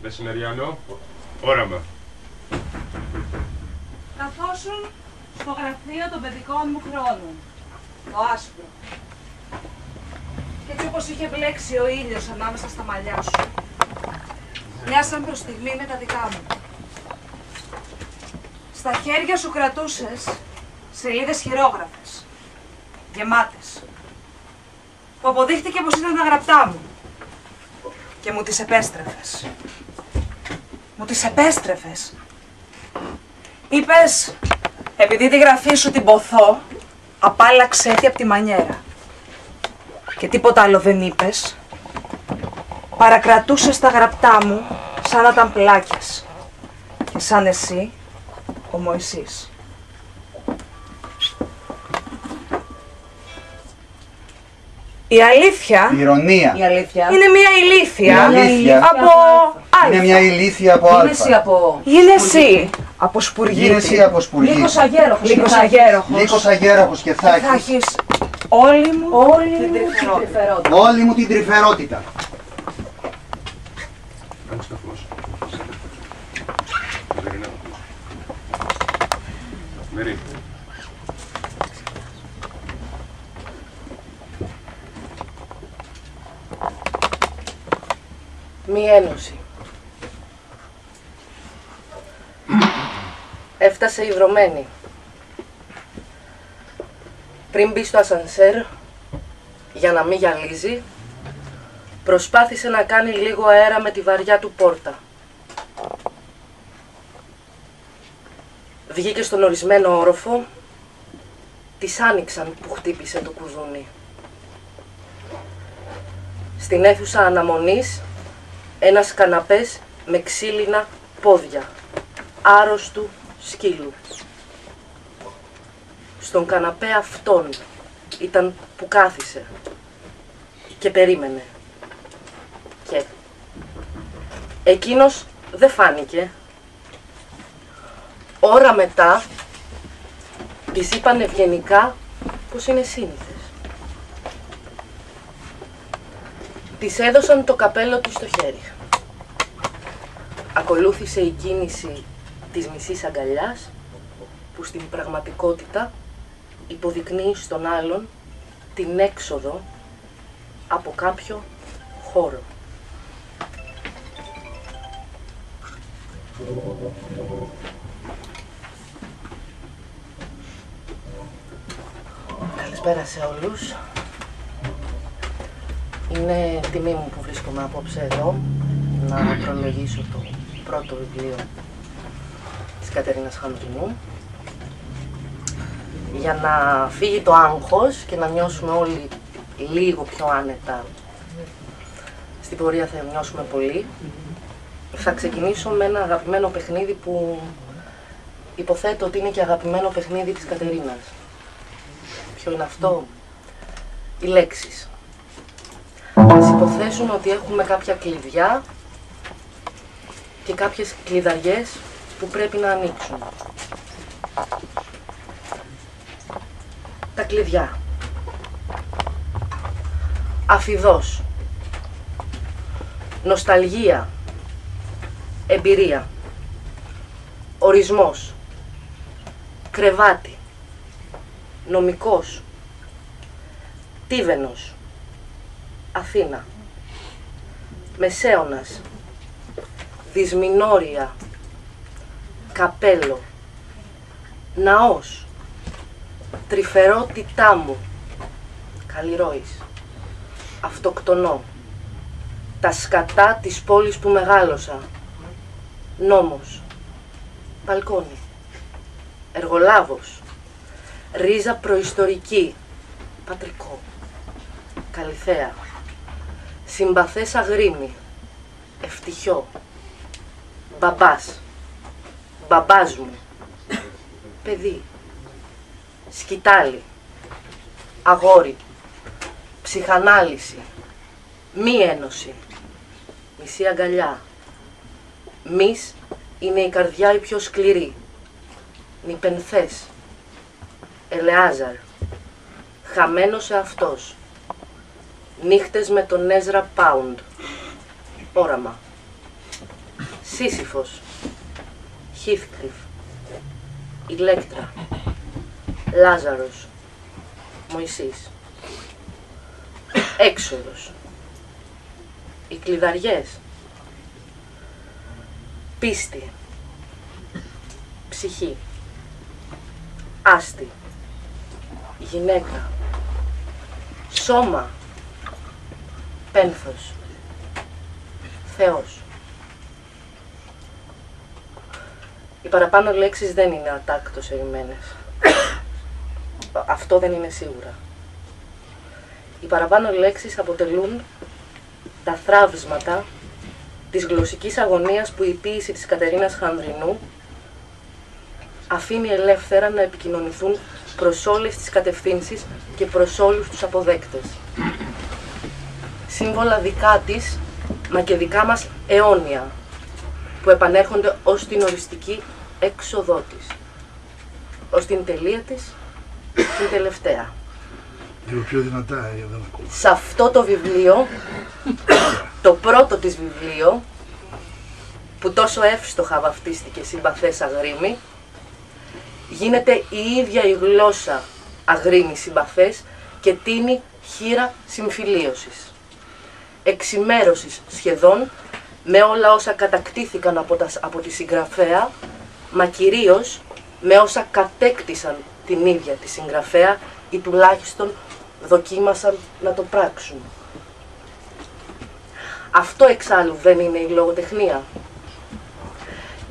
Μεσημεριανό όραμα. Καθόσουν στο γραφείο των παιδικών μου χρόνων, το άσπρο. Και έτσι όπως είχε μπλέξει ο ήλιος ανάμεσα στα μαλλιά σου, μοιάσαν προς στιγμή με τα δικά μου. Στα χέρια σου κρατούσες σελίδες χειρόγραφες, γεμάτες, που αποδείχτηκε πως ήταν τα γραπτά μου. Και μου τις επέστρεφες. Μου τις επέστρεφες. Είπες, επειδή τη γραφή σου την ποθώ, απάλλαξε έτσι από τη μανιέρα. Και τίποτα άλλο δεν είπες. Παρακρατούσες τα γραπτά μου σαν να ήταν πλάκες. Και σαν εσύ, ο Μωυσής. Η αλήθεια. Η ηρωνία. Η αλήθεια. Είναι μια ηλίθεια. Η αλήθεια. Από Α. Είναι μια ηλίθεια από Α. Είναι εσύ από. Είναι εσύ από Σπουργίτη. Είναι εσύ από Σπουργίτη. Λίγος αγέροχος. Λίγος αγέροχος. Λίγος αγέροχος και θα έχεις όλη μου την τρυφερότητα. Όλη μου την τρυφερότητα. Μερί. Μη ένωση. Έφτασε ιδρωμένη. Πριν μπει στο ασανσέρ, για να μην γυαλίζει, προσπάθησε να κάνει λίγο αέρα με τη βαριά του πόρτα. Βγήκε στον ορισμένο όροφο, της άνοιξαν που χτύπησε το κουδούνι. Στην αίθουσα αναμονής, ένας καναπές με ξύλινα πόδια, άρρωστου σκύλου. Στον καναπέ αυτόν ήταν που κάθισε και περίμενε. Και εκείνος δεν φάνηκε. Ώρα μετά της είπαν ευγενικά πως είναι σύνηθες. Της έδωσαν το καπέλο του στο χέρι. Ακολούθησε η κίνηση της μισής αγκαλιάς που στην πραγματικότητα υποδεικνύει στον άλλον την έξοδο από κάποιο χώρο. Καλησπέρα σε όλους. Είναι τιμή μου που βρίσκομαι απόψε εδώ να προλογίσω το πρώτο βιβλίο της Κατερίνας Χανδρινού για να φύγει το άγχος και να νιώσουμε όλοι λίγο πιο άνετα. Στην πορεία θα νιώσουμε πολύ. Θα ξεκινήσω με ένα αγαπημένο παιχνίδι που υποθέτω ότι είναι και αγαπημένο παιχνίδι της Κατερίνας. Ποιο είναι αυτό? Οι λέξεις. Ας υποθέσουμε ότι έχουμε κάποια κλειδιά και κάποιες κλειδαριές που πρέπει να ανοίξουν. Τα κλειδιά. Αφιδός. Νοσταλγία. Εμπειρία. Ορισμός. Κρεβάτι. Νομικός. Τίβενος. Αθήνα. Μεσαίωνας. Δυσμηνόρια. Καπέλο. Ναός. Τρυφερότητά μου. Καλλιρόης. Αυτοκτονώ. Τα σκατά της πόλης που μεγάλωσα. Νόμος. Μπαλκόνι. Εργολάβος. Ρίζα προϊστορική. Πατρικό. Καλυθέα. Συμπαθές αγρίμι. Ευτυχιό. Μπαμπάς. Μπαμπάς μου. Παιδί. Σκυτάλι. Αγόρι. Ψυχανάλυση. Μη ένωση. Μισή αγκαλιά. Μης είναι η καρδιά η πιο σκληρή. Νιπενθές. Ελεάζαρ. Χαμένος εαυτός. Νύχτες με τον Έζρα Πάουντ. Όραμα. Σύσυφος, Heathcliff, Ηλέκτρα, Λάζαρος, Μωυσής, Έξοδος, οι κλειδαριές, πίστη, ψυχή, άστη, γυναίκα, σώμα, πένθος, Θεός. Οι παραπάνω λέξεις δεν είναι ατάκτως ερημμένες. Αυτό δεν είναι σίγουρα. Οι παραπάνω λέξεις αποτελούν τα θραύσματα της γλωσσικής αγωνίας που η ποίηση της Κατερίνας Χανδρινού αφήνει ελεύθερα να επικοινωνηθούν προς όλες τις κατευθύνσεις και προς όλους τους αποδέκτες. Σύμβολα δικά της, μα και δικά μας αιώνια, που επανέρχονται ως την οριστική έξοδό της, ως την τελεία της, την τελευταία. Λίγο πιο δυνατά, δεν ακούω. Σε αυτό το βιβλίο, το πρώτο της βιβλίο, που τόσο εύστοχα βαφτίστηκε συμπαθές αγρίμη, γίνεται η ίδια η γλώσσα αγρίμη συμπαθές και τίνει χείρα συμφιλίωσης. Εξημέρωσης σχεδόν με όλα όσα κατακτήθηκαν από τη συγγραφέα, μα κυρίως με όσα κατέκτησαν την ίδια τη συγγραφέα ή τουλάχιστον δοκίμασαν να το πράξουν. Αυτό εξάλλου δεν είναι η λογοτεχνία.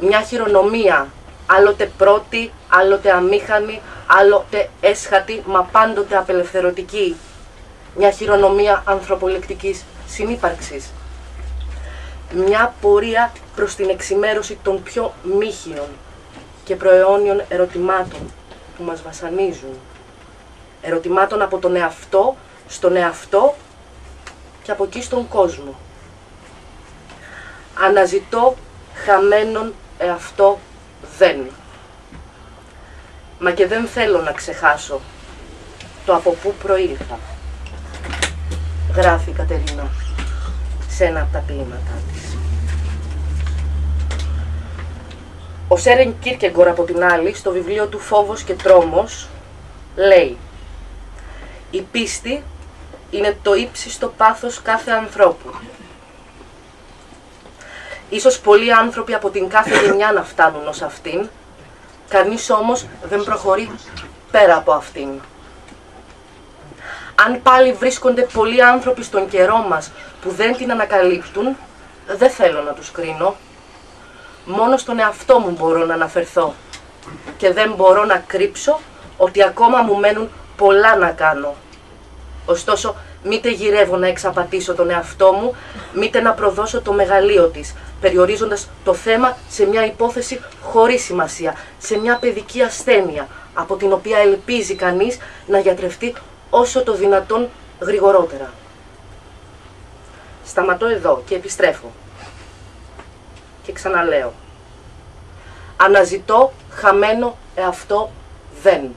Μια χειρονομία, άλλοτε πρώτη, άλλοτε αμήχανη, άλλοτε έσχατη, μα πάντοτε απελευθερωτική. Μια χειρονομία ανθρωπολεκτικής συνύπαρξης. Μια πορεία προς την εξημέρωση των πιο μύχιων και προαιώνιων ερωτημάτων που μας βασανίζουν. Ερωτημάτων από τον εαυτό στον εαυτό και από εκεί στον κόσμο. Αναζητώ χαμένον εαυτό δεν. Μα και δεν θέλω να ξεχάσω το από πού προήλθα. Γράφει η Κατερίνα σε ένα από τα ποίηματά της. Ο Σέρεν Κίρκεγκορ από την άλλη, στο βιβλίο του «Φόβος και τρόμος», λέει «Η πίστη είναι το ύψιστο πάθος κάθε ανθρώπου. Ίσως πολλοί άνθρωποι από την κάθε γενιά να φτάνουν ως αυτήν, κανείς όμως δεν προχωρεί πέρα από αυτήν. Αν πάλι βρίσκονται πολλοί άνθρωποι στον καιρό μας που δεν την ανακαλύπτουν, δεν θέλω να τους κρίνω. Μόνο στον εαυτό μου μπορώ να αναφερθώ και δεν μπορώ να κρύψω ότι ακόμα μου μένουν πολλά να κάνω. Ωστόσο, μήτε γυρεύω να εξαπατήσω τον εαυτό μου, μήτε να προδώσω το μεγαλείο της, περιορίζοντας το θέμα σε μια υπόθεση χωρίς σημασία, σε μια παιδική ασθένεια, από την οποία ελπίζει κανείς να γιατρευτεί όσο το δυνατόν γρηγορότερα. Σταματώ εδώ και επιστρέφω. Και ξαναλέω. Αναζητώ χαμένο εαυτό δεν.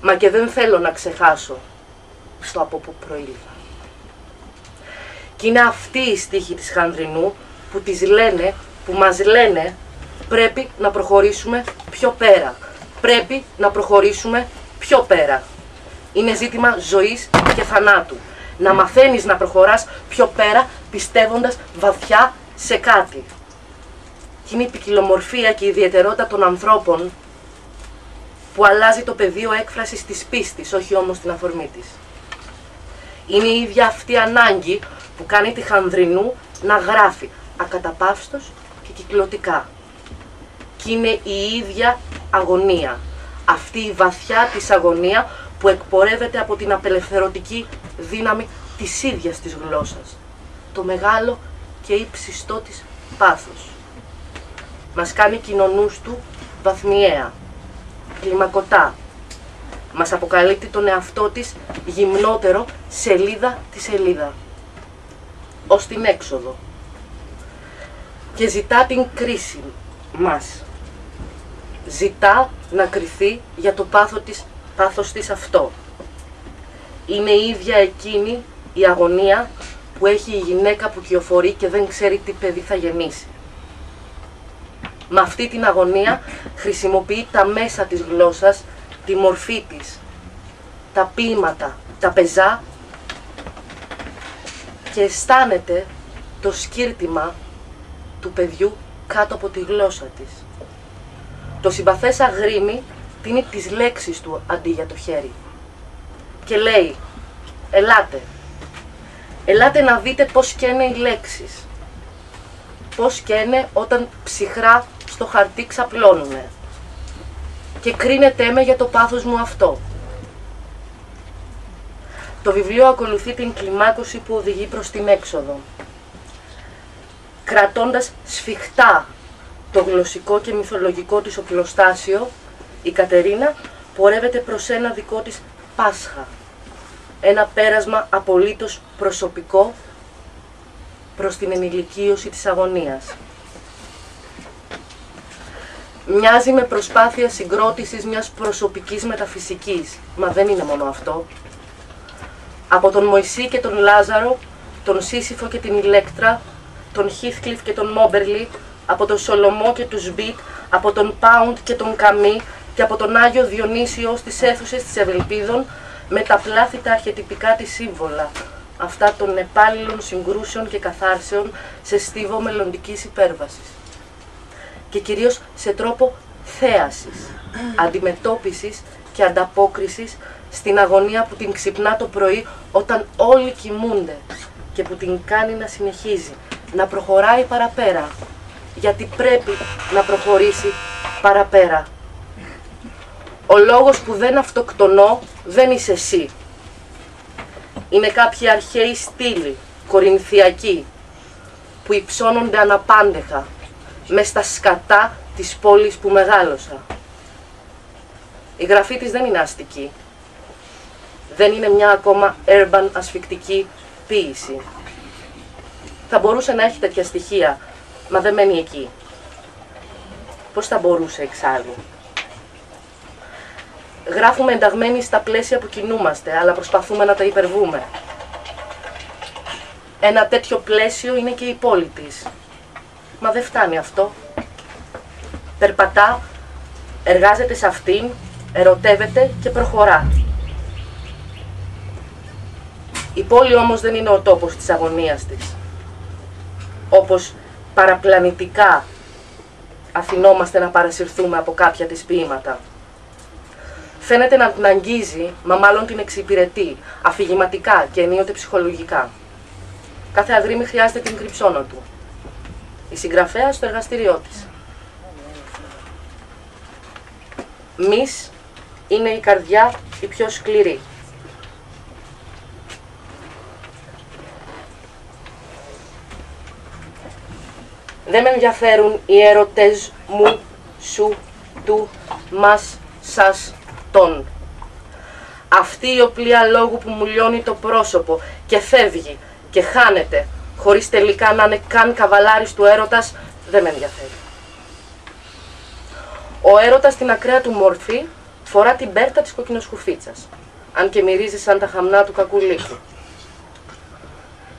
Μα και δεν θέλω να ξεχάσω στο από πού προήλθα. Και είναι αυτή η στίχη της Χανδρινού που της λένε, που μας λένε πρέπει να προχωρήσουμε πιο πέρα. Πρέπει να προχωρήσουμε πιο πέρα. Είναι ζήτημα ζωής και θανάτου. Να μαθαίνεις να προχωράς πιο πέρα πιστεύοντας βαθιά σε κάτι. Και είναι η ποικιλομορφία και η ιδιαιτερότητα των ανθρώπων που αλλάζει το πεδίο έκφρασης της πίστης, όχι όμως την αφορμή της. Είναι η ίδια αυτή ανάγκη που κάνει τη Χανδρινού να γράφει ακαταπαύστος και κυκλωτικά. Και είναι η ίδια αγωνία, αυτή η βαθιά της αγωνία που εκπορεύεται από την απελευθερωτική δύναμη της ίδιας της γλώσσας, το μεγάλο και ύψιστό της πάθος. Μας κάνει κοινωνούς του βαθμιαία, κλιμακωτά. Μας αποκαλύπτει τον εαυτό της γυμνότερο σελίδα τη σελίδα, ως την έξοδο. Και ζητά την κρίση μας. Ζητά να κριθεί για το πάθος της αυτό. Είναι η ίδια εκείνη η αγωνία που έχει η γυναίκα που κυοφορεί και δεν ξέρει τι παιδί θα γεννήσει. Με αυτή την αγωνία χρησιμοποιεί τα μέσα της γλώσσας, τη μορφή της, τα ποίηματα, τα πεζά και αισθάνεται το σκύρτημα του παιδιού κάτω από τη γλώσσα της. Το συμπαθές αγρίμι τίνει τις λέξεις του αντί για το χέρι και λέει «Ελάτε, ελάτε να δείτε πώς καίνε οι λέξεις, πώς καίνε όταν ψυχρά στο χαρτί ξαπλώνουνε και κρίνετε με για το πάθος μου αυτό». Το βιβλίο ακολουθεί την κλιμάκωση που οδηγεί προς την έξοδο. Κρατώντας σφιχτά το γλωσσικό και μυθολογικό της οπλοστάσιο, η Κατερίνα πορεύεται προς ένα δικό της Πάσχα. Ένα πέρασμα απολύτως προσωπικό προς την ενηλικίωση της αγωνίας. Μοιάζει με προσπάθεια συγκρότησης μιας προσωπικής μεταφυσικής, μα δεν είναι μόνο αυτό. Από τον Μωυσή και τον Λάζαρο, τον Σύσυφο και την Ηλέκτρα, τον Χίθκλιφ και τον Μόμπερλι, από τον Σολομό και τους Μπιτ, από τον Πάουντ και τον Καμί και από τον Άγιο Διονύσιο στις αίθουσες της Ευελπίδων, με τα πλάθητα αρχετυπικά της σύμβολα, αυτά των επάλληλων συγκρούσεων και καθάρσεων σε στίβο μελλοντικής υπέρβασης. Και κυρίως σε τρόπο θέασης, αντιμετώπισης και ανταπόκρισης στην αγωνία που την ξυπνά το πρωί όταν όλοι κοιμούνται και που την κάνει να συνεχίζει, να προχωράει παραπέρα, γιατί πρέπει να προχωρήσει παραπέρα. Ο λόγος που δεν αυτοκτονώ δεν είσαι εσύ. Είναι κάποιοι αρχαίοι στήλοι, κορινθιακοί, που υψώνονται αναπάντεχα μες στα σκατά της πόλης που μεγάλωσα. Η γραφή της δεν είναι αστική. Δεν είναι μια ακόμα urban ασφικτική ποίηση. Θα μπορούσε να έχει τέτοια στοιχεία, μα δεν μένει εκεί. Πώς θα μπορούσε εξάλλου? Γράφουμε ενταγμένοι στα πλαίσια που κινούμαστε, αλλά προσπαθούμε να τα υπερβούμε. Ένα τέτοιο πλαίσιο είναι και η πόλη της. Μα δεν φτάνει αυτό. Περπατά, εργάζεται σε αυτήν, ερωτεύεται και προχωρά. Η πόλη όμως δεν είναι ο τόπος της αγωνίας της. Όπως παραπλανητικά αφινόμαστε να παρασυρθούμε από κάποια της ποίηματα. Φαίνεται να την αγγίζει, μα μάλλον την εξυπηρετεί, αφηγηματικά και ενίοτε ψυχολογικά. Κάθε αγρίμη χρειάζεται την κρυψώνα του. Η συγγραφέα στο εργαστήριό της. Μης είναι η καρδιά η πιο σκληρή. Δεν με ενδιαφέρουν οι έρωτες μου, σου, του, μας, σας, τον. Αυτή η οπλία λόγου που μου λιώνει το πρόσωπο και φεύγει και χάνεται, χωρίς τελικά να είναι καν καβαλάρης του έρωτας, δεν με ενδιαφέρει. Ο έρωτας στην ακραία του μόρφη φορά την πέρτα της κοκκινοσκουφίτσας, αν και μυρίζει σαν τα χαμνά του κακού λύκου.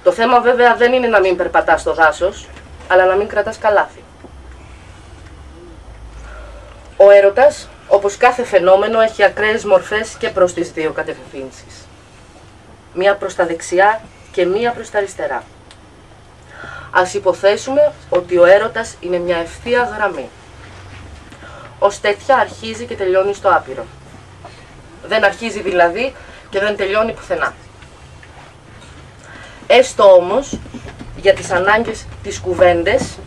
Το θέμα βέβαια δεν είναι να μην περπατάς στο δάσος, αλλά να μην κρατάς καλάθι. Ο έρωτας, όπως κάθε φαινόμενο, έχει ακραίες μορφές και προς τις δύο κατευθύνσεις. Μία προς τα δεξιά και μία προς τα αριστερά. Ας υποθέσουμε ότι ο έρωτας είναι μια ευθεία γραμμή. Ως τέτοια αρχίζει και τελειώνει στο άπειρο. Δεν αρχίζει δηλαδή και δεν τελειώνει πουθενά. Έστω όμως, για τις ανάγκες της κουβέντες,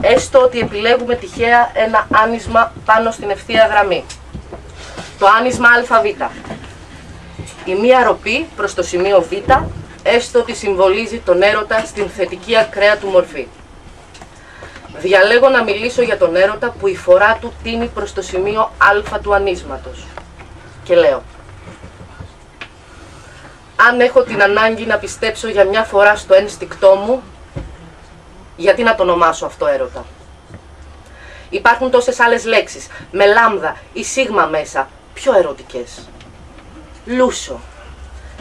έστω ότι επιλέγουμε τυχαία ένα άνισμα πάνω στην ευθεία γραμμή. Το άνισμα ΑΒ. Η μία ροπή προς το σημείο Β, έστω ότι συμβολίζει τον έρωτα στην θετική ακραία του μορφή. Διαλέγω να μιλήσω για τον έρωτα που η φορά του τίνει προς το σημείο Α του ανίσματος. Και λέω: αν έχω την ανάγκη να πιστέψω για μια φορά στο ένστικτό μου, γιατί να το ονομάσω αυτό έρωτα? Υπάρχουν τόσες άλλες λέξεις, με λάμδα ή σίγμα μέσα, πιο ερωτικές. Λούσο,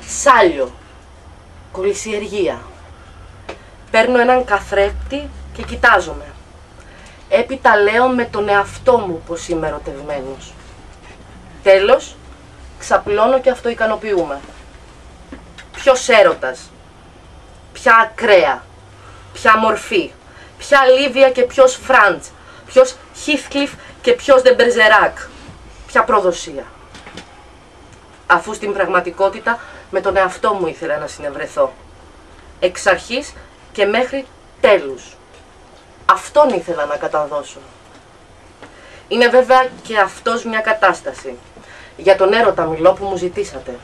σάλιο, κολυσιεργία, Παίρνω έναν καθρέφτη και κοιτάζομαι. Έπειτα λέω με τον εαυτό μου πως είμαι ερωτευμένος. Τέλος, ξαπλώνω και αυτοικανοποιούμε. Ποιος έρωτας, ποια ακραία, ποια μορφή, ποια Λίβια και ποιος Φραντς, ποιος Χίθκλιφ και ποιος Δεμπερζεράκ, ποια προδοσία. Αφού στην πραγματικότητα με τον εαυτό μου ήθελα να συνευρεθώ. Εξ αρχής και μέχρι τέλους. Αυτόν ήθελα να καταδώσω. Είναι βέβαια και αυτός μια κατάσταση. Για τον έρωτα μιλώ που μου ζητήσατε.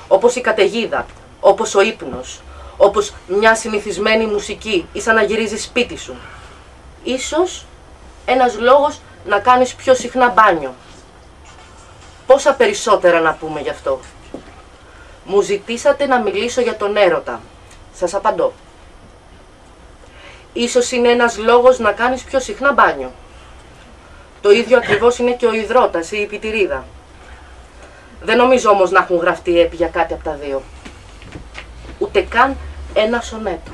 Όπως η καταιγίδα, όπως ο ύπνος, όπως μια συνηθισμένη μουσική ή σαν να γυρίζεις σπίτι σου. Ίσως ένας λόγος να κάνεις πιο συχνά μπάνιο. Πόσα περισσότερα να πούμε γι' αυτό. Μου ζητήσατε να μιλήσω για τον έρωτα. Σας απαντώ. Ίσως είναι ένας λόγος να κάνεις πιο συχνά μπάνιο. Το ίδιο ακριβώς είναι και ο υδρότας ή η πιτηρίδα. Δεν νομίζω όμως να έχουν γραφτεί έπι για κάτι από τα δύο. Ούτε καν ένα σονέτο.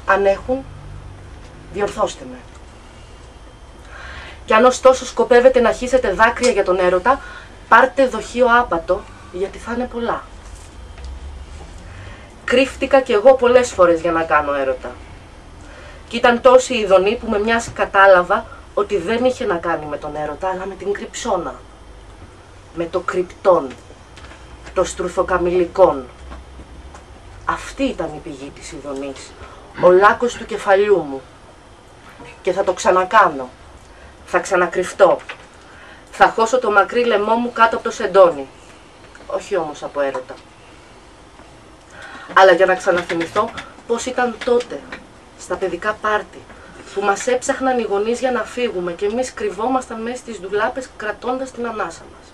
Αν έχουν, διορθώστε με. Κι αν ωστόσο σκοπεύετε να χύσετε δάκρυα για τον έρωτα, πάρτε δοχείο άπατο, γιατί θα είναι πολλά. Κρύφτηκα κι εγώ πολλές φορές για να κάνω έρωτα. Κι ήταν τόση η ειδονή που με μιας κατάλαβα ότι δεν είχε να κάνει με τον έρωτα, αλλά με την κρυψώνα. Με το κρυπτόν, το στρουθοκαμιλικόν. Αυτή ήταν η πηγή της ειδονής, ο λάκκος του κεφαλιού μου. Και θα το ξανακάνω, θα ξανακρυφτώ. Θα χώσω το μακρύ λαιμό μου κάτω από το σεντόνι. Όχι όμως από έρωτα. Αλλά για να ξαναθυμηθώ πώς ήταν τότε, στα παιδικά πάρτι, που μας έψαχναν οι γονείς για να φύγουμε και εμείς κρυβόμασταν μέσα στις ντουλάπες κρατώντας την ανάσα μας.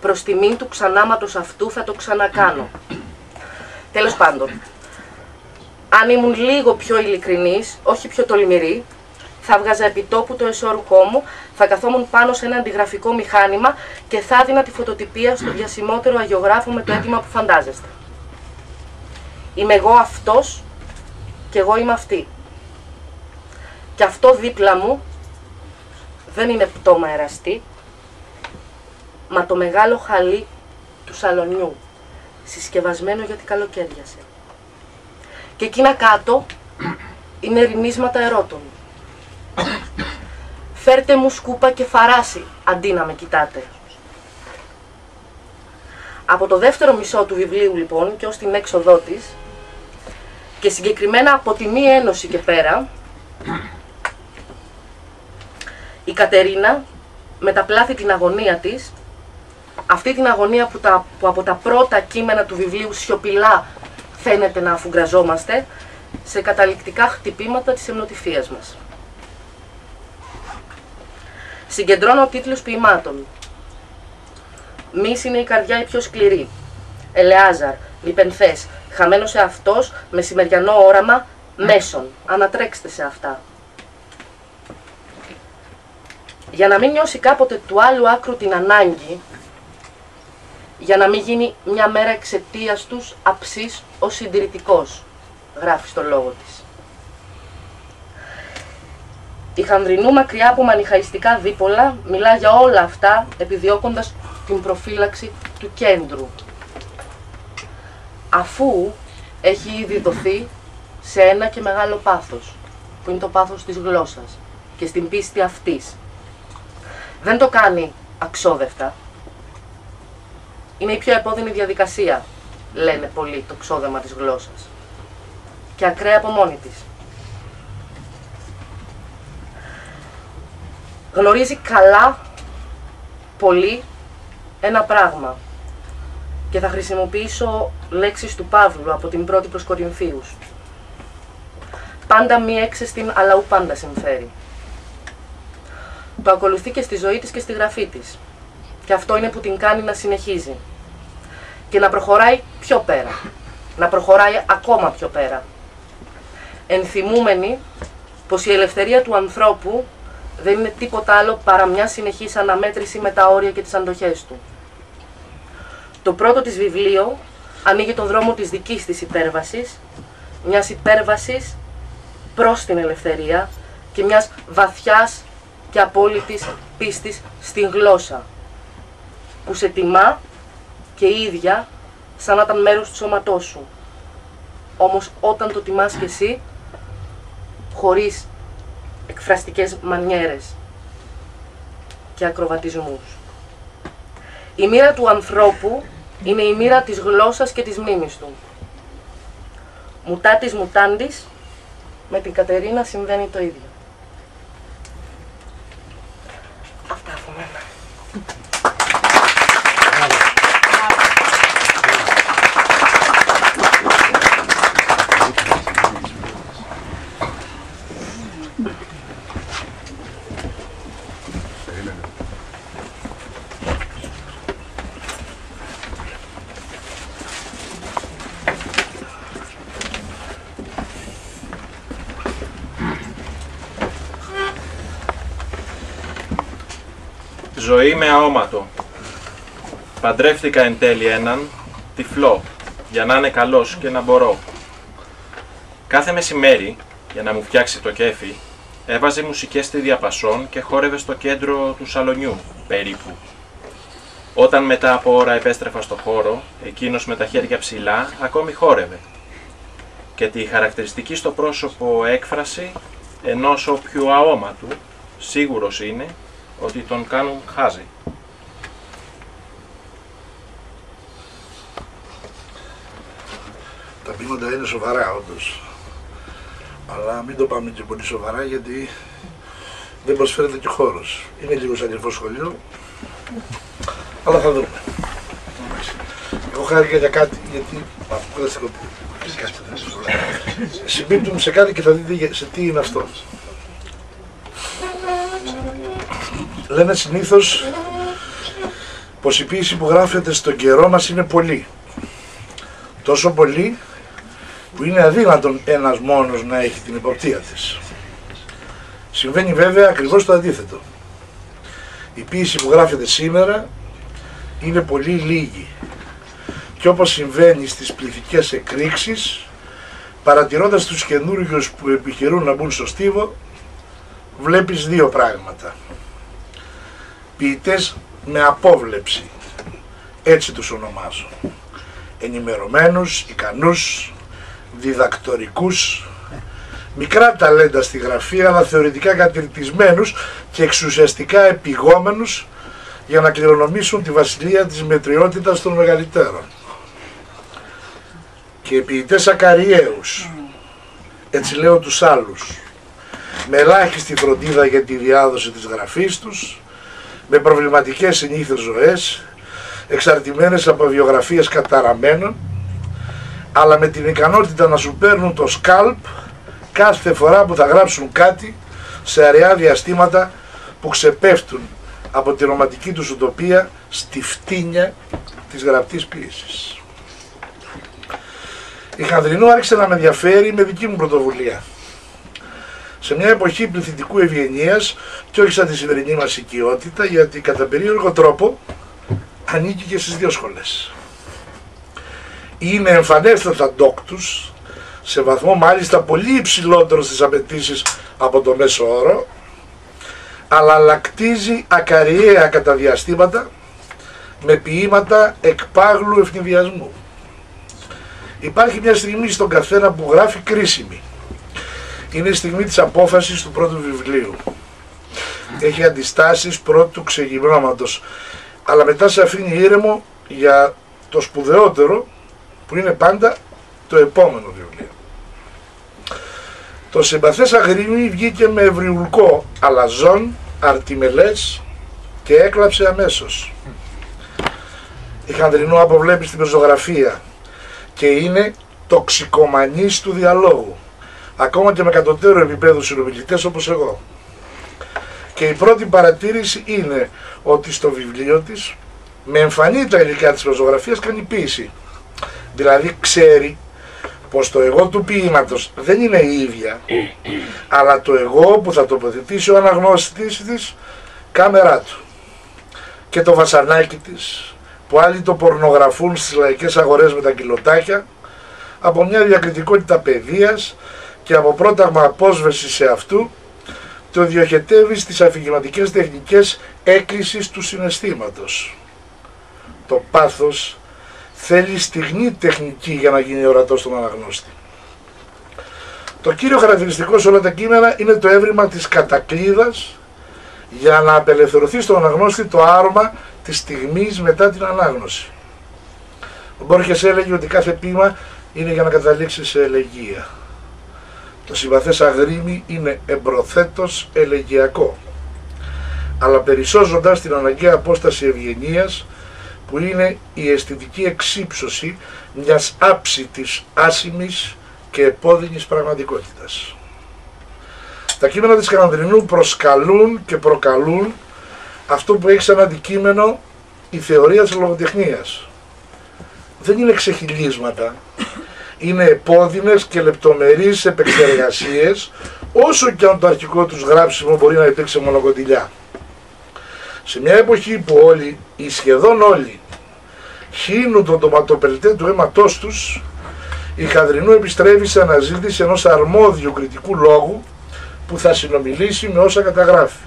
Προς τιμήν του ξανάματος αυτού θα το ξανακάνω. Τέλος πάντων, αν ήμουν λίγο πιο ειλικρινής, όχι πιο τολμηρή, θα βγάζα επιτόπου το εσώρουχό μου, θα καθόμουν πάνω σε ένα αντιγραφικό μηχάνημα και θα έδινα τη φωτοτυπία στο διασημότερο αγιογράφο με το αίτημα που φαντάζεστε. Είμαι εγώ αυτός και εγώ είμαι αυτή. Και αυτό δίπλα μου δεν είναι πτώμα εραστή, μα το μεγάλο χαλί του σαλονιού, συσκευασμένο γιατί καλοκαίριασε. Και εκείνα κάτω είναι ρημίσματα ερώτων. Φέρτε μου σκούπα και φαράση, αντί να με κοιτάτε. Από το δεύτερο μισό του βιβλίου λοιπόν και ως την έξοδό της, και συγκεκριμένα από τη Μη Ένωση και πέρα, η Κατερίνα μεταπλάθει την αγωνία της, αυτή την αγωνία που από τα πρώτα κείμενα του βιβλίου σιωπηλά φαίνεται να αφουγκραζόμαστε, σε καταληκτικά χτυπήματα της αιμνοτυφίας μας. Συγκεντρώνω τίτλους ποιημάτων. Μης είναι η καρδιά η πιο σκληρή. Ελεάζαρ, Λιπενθές, χαμένος εαυτός, μεσημεριανό όραμα, μέσον. Ανατρέξτε σε αυτά. Για να μην νιώσει κάποτε του άλλου άκρου την ανάγκη, για να μην γίνει μια μέρα εξαιτίας τους αψής ο συντηρητικός, γράφει στο λόγο της. Η Χανδρινού, μακριά από μανιχαϊστικά δίπολα, μιλά για όλα αυτά επιδιώκοντας την προφύλαξη του κέντρου, αφού έχει ήδη δοθεί σε ένα και μεγάλο πάθος, που είναι το πάθος της γλώσσας και στην πίστη αυτής. Δεν το κάνει αξόδευτα. Είναι η πιο επώδυνη διαδικασία, λένε πολλοί, το ξόδεμα της γλώσσας. Και ακραία από μόνη της. Γνωρίζει καλά, πολύ, ένα πράγμα. Και θα χρησιμοποιήσω λέξεις του Παύλου από την πρώτη προς Κορινθίους. Πάντα μη έξεστην, αλλά ου πάντα συμφέρει. Το ακολουθεί και στη ζωή της και στη γραφή της. Και αυτό είναι που την κάνει να συνεχίζει. Και να προχωράει πιο πέρα. Να προχωράει ακόμα πιο πέρα. Ενθυμούμενη πως η ελευθερία του ανθρώπου δεν είναι τίποτα άλλο παρά μια συνεχής αναμέτρηση με τα όρια και τις αντοχές του. Το πρώτο της βιβλίο ανοίγει τον δρόμο της δικής της υπέρβασης, μιας υπέρβασης προς την ελευθερία και μιας βαθιάς και απόλυτης πίστης στην γλώσσα, που σε τιμά και η ίδια σαν να ήταν μέρος του σώματός σου. Όμως όταν το τιμάς και εσύ, χωρίς εκφραστικές μανιέρες και ακροβατισμούς. Η μοίρα του ανθρώπου είναι η μοίρα της γλώσσας και της μνήμης του. Mutatis mutandis, με την Κατερίνα συμβαίνει το ίδιο. Αυτά από μένα. Ζωή με αόματο. Παντρεύτηκα εν τέλει έναν τυφλό, για να είναι καλός και να μπορώ. Κάθε μεσημέρι, για να μου φτιάξει το κέφι, έβαζε μουσικές στη διαπασόν και χόρευε στο κέντρο του σαλονιού, περίπου. Όταν μετά από ώρα επέστρεφα στο χώρο, εκείνος με τα χέρια ψηλά ακόμη χόρευε. Και τη χαρακτηριστική στο πρόσωπο έκφραση ενός όποιου αόματου, σίγουρος είναι ότι τον κάνουν χάζι. Τα ποίηματα είναι σοβαρά όντως. Αλλά μην το πάμε και πολύ σοβαρά γιατί δεν προσφέρεται και χώρος. Είναι λίγο σαν νερβό σχολείο, αλλά θα δούμε. Εγώ χάρηκα για κάτι γιατί συμπίπτουν σε κάτι και θα δείτε σε τι είναι αυτό. Λένε συνήθως πως η ποίηση που γράφεται στον καιρό μας είναι πολύ. Τόσο πολύ που είναι αδύνατον ένας μόνος να έχει την εποπτεία της. Συμβαίνει βέβαια ακριβώς το αντίθετο. Η ποίηση που γράφεται σήμερα είναι πολύ λίγη. Και όπως συμβαίνει στις πληθυκές εκρήξεις, παρατηρώντας τους καινούριους που επιχειρούν να μπουν στο στίβο, βλέπεις δύο πράγματα. Ποιητές με απόβλεψη, έτσι τους ονομάζω. Ενημερωμένους, ικανούς, διδακτορικούς, μικρά ταλέντα στη γραφή, αλλά θεωρητικά κατηρτισμένους και εξουσιαστικά επιγόμενους για να κληρονομήσουν τη βασιλεία της μετριότητας των μεγαλύτερων. Και ποιητές ακαριαίους, έτσι λέω τους άλλους, με ελάχιστη φροντίδα για τη διάδοση της γραφής τους, με προβληματικές συνήθως ζωές, εξαρτημένες από βιογραφίες καταραμένων, αλλά με την ικανότητα να σου παίρνουν το σκάλπ κάθε φορά που θα γράψουν κάτι σε αραιά διαστήματα που ξεπέφτουν από τη ρομαντική τους ουτοπία στη φτύνια της γραπτής ποίησης. Η Χανδρινού άρχισε να με ενδιαφέρει με δική μου πρωτοβουλία. Σε μια εποχή πληθυντικού ευγενίας και όχι σαν τη σημερινή μας οικειότητα, γιατί κατά περίεργο τρόπο ανήκει και στις δύο σχολές. Είναι εμφανέστατα ντόκτους, σε βαθμό μάλιστα πολύ υψηλότερο στις απαιτήσεις από το μέσο όρο, αλλά λακτίζει ακαριαία κατά διαστήματα με ποίηματα εκπάγλου ευνηδιασμού. Υπάρχει μια στιγμή στον καθένα που γράφει κρίσιμη. Είναι η στιγμή της απόφασης του πρώτου βιβλίου. Έχει αντιστάσεις πρώτου ξεγυμνώματος, αλλά μετά σε αφήνει ήρεμο για το σπουδαιότερο που είναι πάντα το επόμενο βιβλίο. Το συμπαθές Αγρίμι βγήκε με ευριουλκό αλαζόν, αρτιμελές και έκλαψε αμέσως. Η Χανδρινού αποβλέπει στην πεζογραφία και είναι τοξικομανής του διαλόγου, ακόμα και με κατωτέρω επίπεδου συνομιλητές όπως εγώ. Και η πρώτη παρατήρηση είναι ότι στο βιβλίο της, με εμφανή τα υλικά της πεζογραφίας, κάνει ποίηση. Δηλαδή ξέρει πως το εγώ του ποίηματος δεν είναι η ίδια, αλλά το εγώ που θα τοποθετήσει ο αναγνώστης της κάμερά του. Και το βασανάκι της, που άλλοι το πορνογραφούν στις λαϊκές αγορές με τα κιλοτάκια, από μια διακριτικότητα παιδείας και από πρόταγμα απόσβεση σε αυτού, το διοχετεύει στις αφηγηματικές τεχνικές έκκλησης του συναισθήματος. Το πάθος θέλει στιγμή τεχνική για να γίνει ορατό στον αναγνώστη. Το κύριο χαρακτηριστικό σε όλα τα κείμενα είναι το έβριμα της κατακλείδας για να απελευθερωθεί στον αναγνώστη το άρωμα της στιγμής μετά την ανάγνωση. Ο Μπόρχες έλεγε ότι κάθε ποίημα είναι για να καταλήξει σε ελεγεία. Το συμπαθές αγρίμι είναι εμπροθέτως ελεγειακό, αλλά περισσώζοντας την αναγκαία απόσταση ευγενίας που είναι η αισθητική εξύψωση μιας άψητης, άσημης και επώδυνης πραγματικότητας. Τα κείμενα της Κανδρινού προσκαλούν και προκαλούν αυτό που έχει σαν αντικείμενο η θεωρία της λογοτεχνίας. Δεν είναι ξεχυλίσματα, είναι επώδυνες και λεπτομερείς επεξεργασίες, όσο και αν το αρχικό τους γράψιμο μπορεί να υπήρξε μονοκοντιλιά. Σε μια εποχή που όλοι, ή σχεδόν όλοι, χύνουν τον τοματοπελτέ του αίματός τους, η Χανδρινού επιστρέφει σε αναζήτηση ενός αρμόδιου κριτικού λόγου που θα συνομιλήσει με όσα καταγράφει.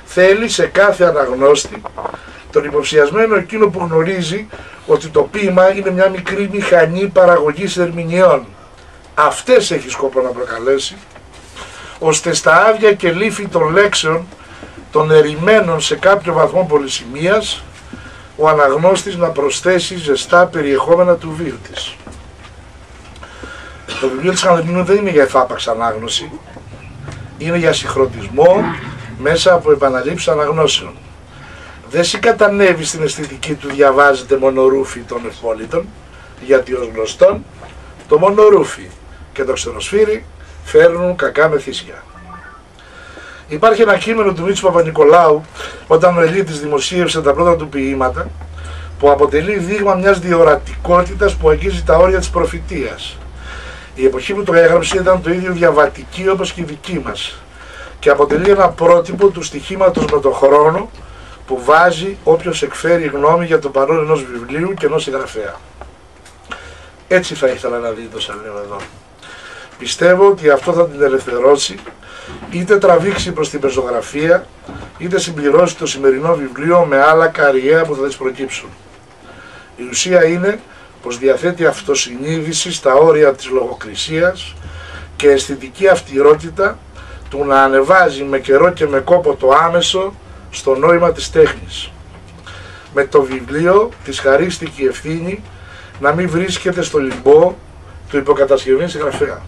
Θέλει σε κάθε αναγνώστη τον υποψιασμένο εκείνο που γνωρίζει ότι το ποίημα είναι μια μικρή μηχανή παραγωγής ερμηνεών. Αυτές έχει σκοπό να προκαλέσει, ώστε στα άδεια και λύφη των λέξεων, των ερημένων σε κάποιο βαθμό πολυσημείας, ο αναγνώστης να προσθέσει ζεστά περιεχόμενα του βίου της. Το βιβλίο της Χανδρινού δεν είναι για εφάπαξ ανάγνωση, είναι για συγχρονισμό μέσα από επαναλήψεις αναγνώσεων. Δεν συγκατανεύει στην αισθητική του διαβάζεται μονορούφι των ευπόλυτων, γιατί ως γνωστόν το μονορούφι και το ξενοσφύρι φέρνουν κακά μεθύσια. Υπάρχει ένα κείμενο του Μίτσου Παπα-Νικολάου, όταν ο Ελίτης δημοσίευσε τα πρώτα του ποίηματα, που αποτελεί δείγμα μιας διορατικότητας που αγγίζει τα όρια της προφητείας. Η εποχή που το έγραψε ήταν το ίδιο διαβατική όπως και η δική μας και αποτελεί ένα πρότυπο του στοιχήματος με τον χρόνο που βάζει όποιος εκφέρει γνώμη για το παρόν ενός βιβλίου και ενός συγγραφέα. Έτσι θα ήθελα να δει το Σαλήνιο εδώ. Πιστεύω ότι αυτό θα την ελευθερώσει, είτε τραβήξει προς την πεζογραφία, είτε συμπληρώσει το σημερινό βιβλίο με άλλα καριέα που θα της προκύψουν. Η ουσία είναι πως διαθέτει αυτοσυνείδηση στα όρια της λογοκρισίας και αισθητική αυστηρότητα του να ανεβάζει με καιρό και με κόπο το άμεσο στο νόημα της τέχνης. Με το βιβλίο της χαρίστηκε η ευθύνη να μην βρίσκεται στο λιμπό του υποκατασκευή συγγραφέα.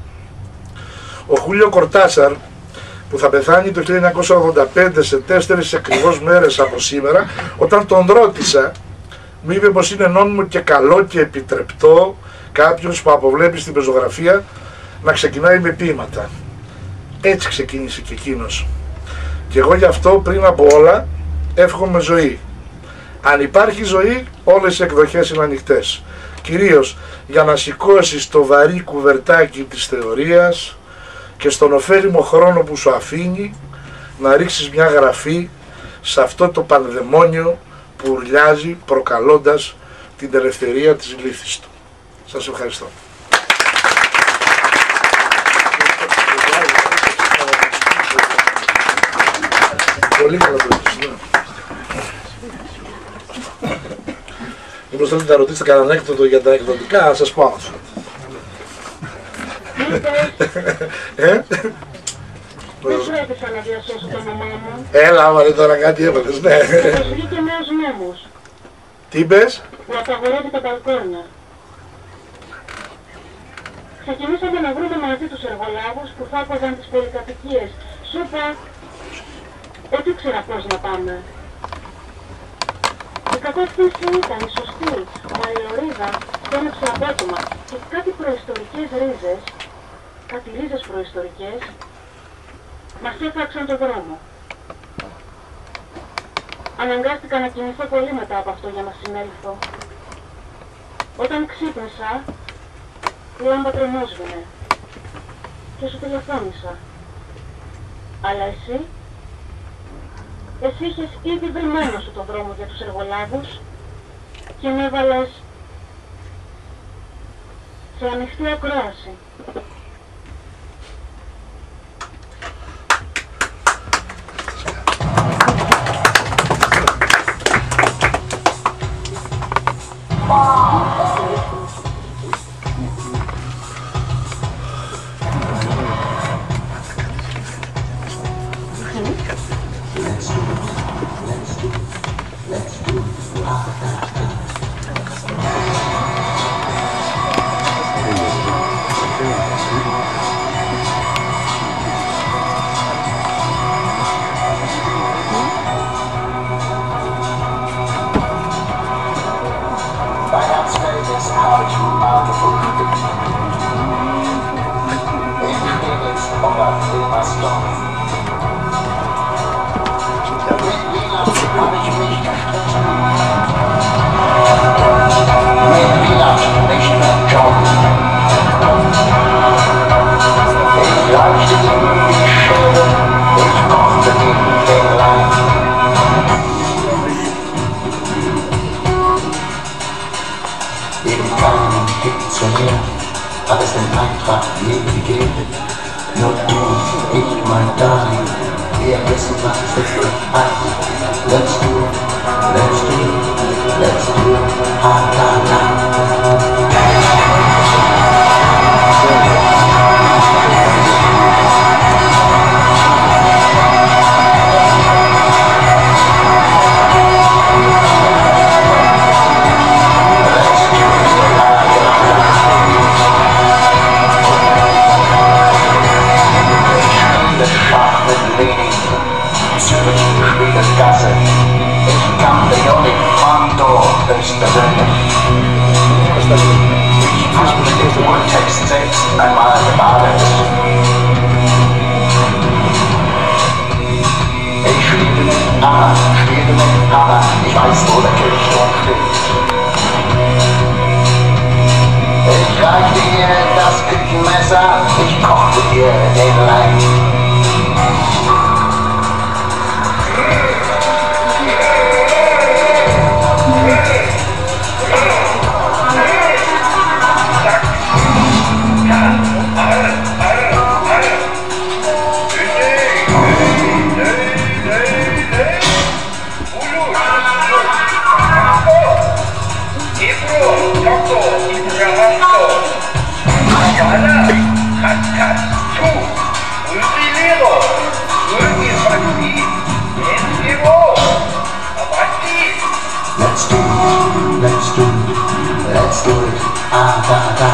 Ο Χούλιο Κορτάσαρ, που θα πεθάνει το 1985 σε 4 ακριβώς μέρες από σήμερα, όταν τον ρώτησα, μου είπε πως είναι νόμιμο και καλό και επιτρεπτό κάποιος που αποβλέπει στην πεζογραφία να ξεκινάει με ποίηματα. Έτσι ξεκίνησε και εκείνος. Και εγώ γι' αυτό πριν από όλα εύχομαι ζωή. Αν υπάρχει ζωή, όλες οι εκδοχές είναι ανοιχτές. Κυρίως για να σηκώσεις το βαρύ κουβερτάκι της θεωρίας και στον ωφέλιμο χρόνο που σου αφήνει να ρίξεις μια γραφή σε αυτό το πανδαιμόνιο που ουρλιάζει προκαλώντας την ελευθερία της λύθης του. Σας ευχαριστώ. Πολύ καλά το έχεις. Μήπως θέλετε να ρωτήσετε κανέναν έκδοτο για τα εκδοτικά, να σας πω άμα θέλετε. Δεν πρέπει να διασώσω το όνομά μου. Έλα, άμα δεν τώρα κάτι έπαθες, ναι. Βγήκε νέος νόμος. Τι είπες? Που απαγορεύει τα μπαλκόνια. Ξεκινήσαμε να βρούμε μαζί τους εργολάβους που φάκωζαν τις πολυκατοικίες. Σου είπα, δεν ήξερα πώς να πάμε. Η κατεύθυνση ήταν η σωστή, μα η ορίδα στένεψε απότομα και κάτι προϊστορικές ρίζες, κάτι ρίζες προϊστορικές, μας έφραξαν τον δρόμο. Αναγκάστηκα να κινηθώ πολύ μετά από αυτό για να συνέλθω. Όταν ξύπνησα, η λάμπα τρεμόσβηνε και σου τηλεφώνησα. Αλλά εσύ είχες ήδη βρει μόνο σου τον δρόμο για τους εργολάβους και με έβαλες σε σε ανοιχτή ακρόαση. Hat es den Eintrag je gegeben? Nur du, ich, mein Darling, wir wissen, was es heißt. Let's do it, let's do it, let's do it, ha, da, da. Einmal gebadet. Ich spielte mit Anna, ich weiß, wo der Kirchturm steht. Ich reichte ihr das Küchenmesser, ich kochte ihr den Leib. Let's do it, ah, da, da.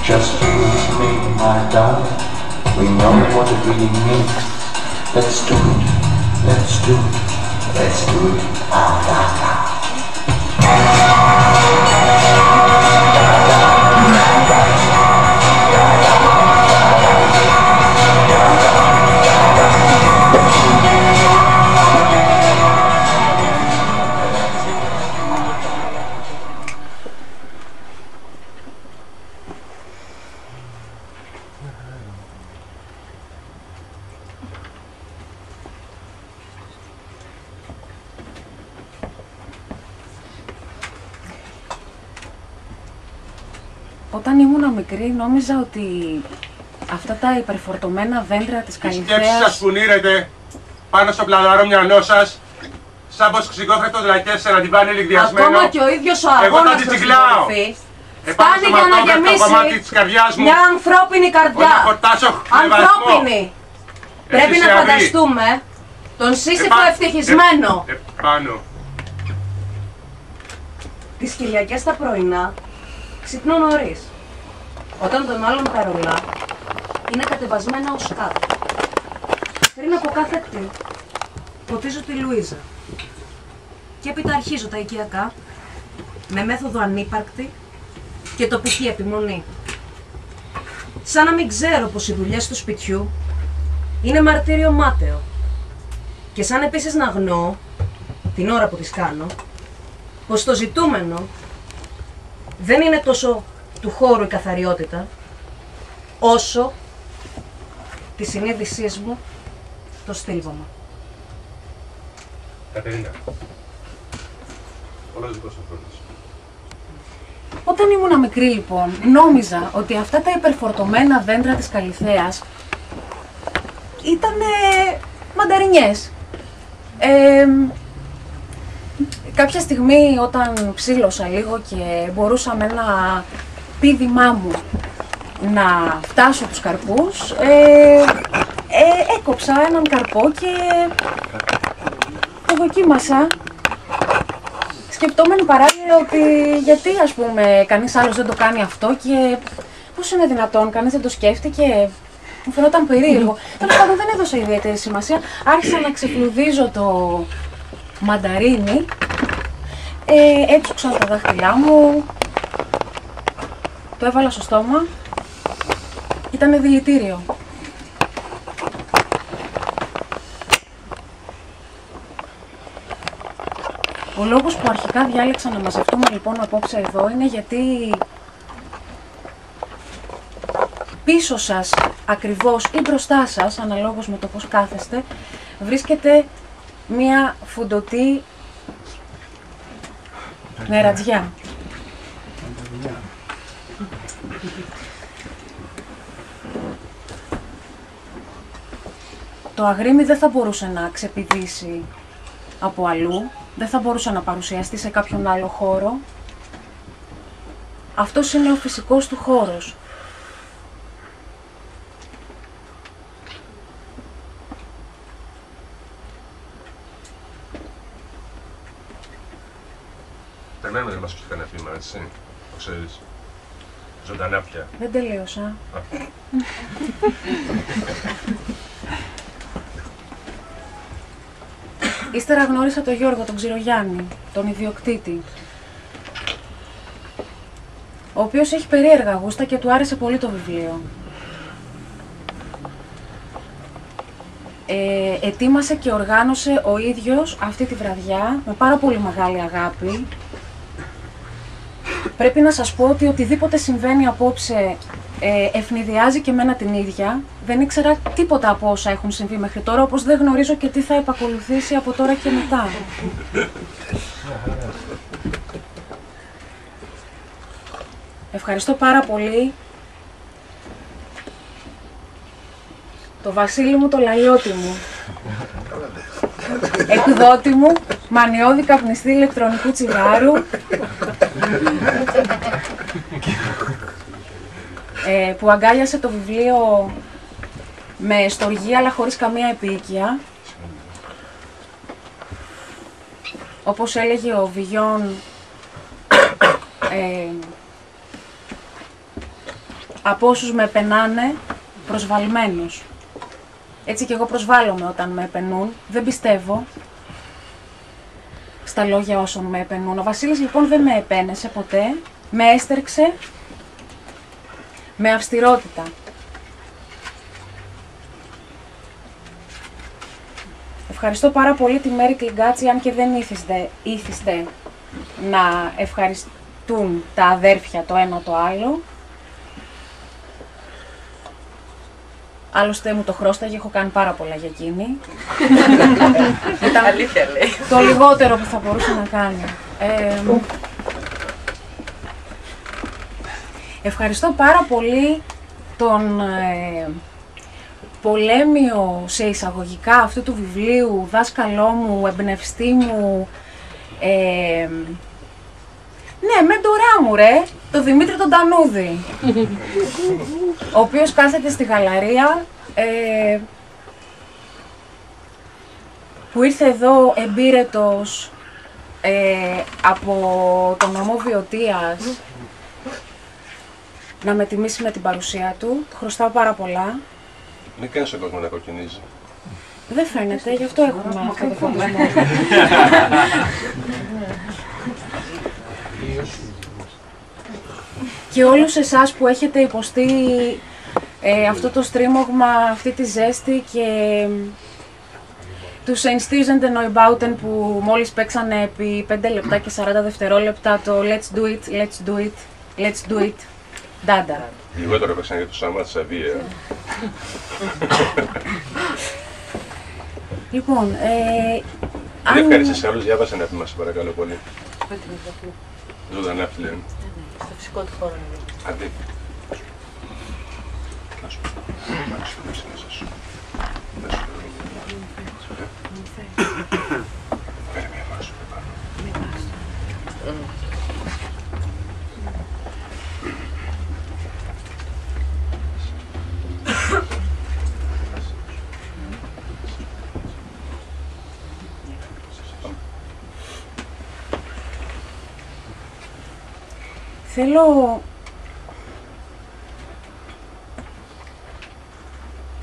Just you and me, my darling, we know what it really means. Let's do it, let's do it, let's do it, ah, da, da. Da, da, da, da, da, da, da, da. Όταν ήμουν μικρή νόμιζα ότι αυτά τα υπερφορτωμένα δέντρα της Η σκέψη Καλυθέας... σας κουνήρετε πάνω στο πλαδαρό μυαλό σας, σαν πως ξυγόφρετο δρακές σε ένα τιβάνι λιγδιασμένο. Ακόμα και ο ίδιος ο Εγώ θα αγώνας την του τσιγκλάω. φτάνει για να γεμίσει μια ανθρώπινη καρδιά. Ανθρώπινη. Πρέπει να φανταστούμε τον σύζυγο ευτυχισμένο. Πάνω. Τις Κυριακές τα πρωινά ξυπνώ νωρίς. Όταν τον άλλον τα ρολά είναι κατεβασμένα ως κάτω. Πριν από κάθε τι, ποτίζω τη Λουίζα. Και έπειτα αρχίζω τα οικιακά, με μέθοδο ανύπαρκτη και τοπική επιμονή. Σαν να μην ξέρω πως οι δουλειές του σπιτιού είναι μαρτύριο μάταιο. Και σαν επίσης να αγνοώ, την ώρα που τις κάνω, πως το ζητούμενο δεν είναι τόσο του χώρου η καθαριότητα, όσο τη συνείδησής μου το στήλβωμα. Κατερίνα, όλος δικός ο χρόνος. Όταν ήμουν μικρή λοιπόν, νόμιζα ότι αυτά τα υπερφορτωμένα δέντρα της Καλυθέας ήτανε μανταρινιές. Κάποια στιγμή όταν ψήλωσα λίγο και μπορούσα με ένα πήδημά μου να φτάσω τους καρπούς, έκοψα έναν καρπό και το δοκίμασα, σκεπτόμενοι παράλληλα ότι γιατί ας πούμε κανείς άλλος δεν το κάνει αυτό και πώς είναι δυνατόν, κανείς δεν το σκέφτηκε. Μου φαινόταν περίεργο. Τέλος πάντων δεν έδωσα ιδιαίτερη σημασία. Άρχισα να ξεφλουδίζω το μανταρίνι. Έψουξα τα δάχτυλά μου. Το έβαλα στο στόμα. Ήτανε δηλητήριο. Ο λόγος που αρχικά διάλεξα να μαζευτούμε λοιπόν απόψε εδώ είναι γιατί πίσω σας ακριβώς ή μπροστά σας, αναλόγως με το πώς κάθεστε, βρίσκεται μία φουντωτή νερατζιά. Το αγρίμι δεν θα μπορούσε να ξεπηδήσει από αλλού, δεν θα μπορούσε να παρουσιαστεί σε κάποιον άλλο χώρο. Αυτός είναι ο φυσικός του χώρος. Περιμένουμε να μας πεις κανένα φίλμα, έτσι, το ξέρεις. Ζωντανά πια. Δεν τελείωσα. Ύστερα γνώρισα τον Γιώργο, τον Ξηρογιάννη, τον ιδιοκτήτη, ο οποίος έχει περίεργα γούστα και του άρεσε πολύ το βιβλίο. Ετοίμασε και οργάνωσε ο ίδιος αυτή τη βραδιά με πάρα πολύ μεγάλη αγάπη. Πρέπει να σας πω ότι οτιδήποτε συμβαίνει απόψε ευνηδιάζει και εμένα την ίδια. Δεν ήξερα τίποτα από όσα έχουν συμβεί μέχρι τώρα, όπως δεν γνωρίζω και τι θα επακολουθήσει από τώρα και μετά. Ευχαριστώ πάρα πολύ το Βασίλη μου, το λαλιώτη μου, εκδότη μου, μανιώδη καπνιστή ηλεκτρονικού τσιγάρου, που αγκάλιασε το βιβλίο με στοργή αλλά χωρίς καμία επίοικια. Όπως έλεγε ο Βιγιόν, από όσους με επενάνε, προσβαλμένος. Έτσι και εγώ προσβάλλομαι όταν με επενούν, δεν πιστεύω στα λόγια όσων με επενούν. Ο Βασίλης λοιπόν δεν με επένεσε ποτέ, με έστρεξε με αυστηρότητα. Ευχαριστώ πάρα πολύ τη Μέρη Κλιγκάτση, αν και δεν ήθιστε να ευχαριστούν τα αδέρφια το ένα το άλλο. Άλλωστε μου το χρώσταγε, έχω κάνει πάρα πολλά για εκείνη. Ήταν αλήθεια λέει. Το λιγότερο που θα μπορούσε να κάνει. Ευχαριστώ πάρα πολύ τον πολέμιο σε εισαγωγικά αυτού του βιβλίου, δάσκαλό μου, εμπνευστή μου, ναι, μέντορά μου ρε, το Δημήτρη τον Τανούδη, ο οποίος κάθεται στη γαλαρία, που ήρθε εδώ εμπείρετος από τον νομό Βιωτίας να με τιμήσει με την παρουσία του. Χρωστάω πάρα πολλά. Μην κάνεις τον κόσμο να κοκκινίζει. Δεν φαίνεται, γι' αυτό έχουμε αυτό το φωτισμό. Και όλους εσάς που έχετε υποστεί αυτό το στρίμωγμα, αυτή τη ζέστη και τους Einstürzen den Neubauten που μόλις παίξανε επί 5 λεπτά και 40 δευτερόλεπτα το Let's do it, let's do it, let's do it, ντάντα. Λιγότερο παίξανε για το Σάμα της Αβία. Λοιπόν, αν... ευχαριστήσεις σε όλους, διάβασε ένα πείμα, σε παρακαλώ πολύ. Ζωντανά αυτή λένε. Στο φυσικό του χώρο. Αντί. Να σου πω.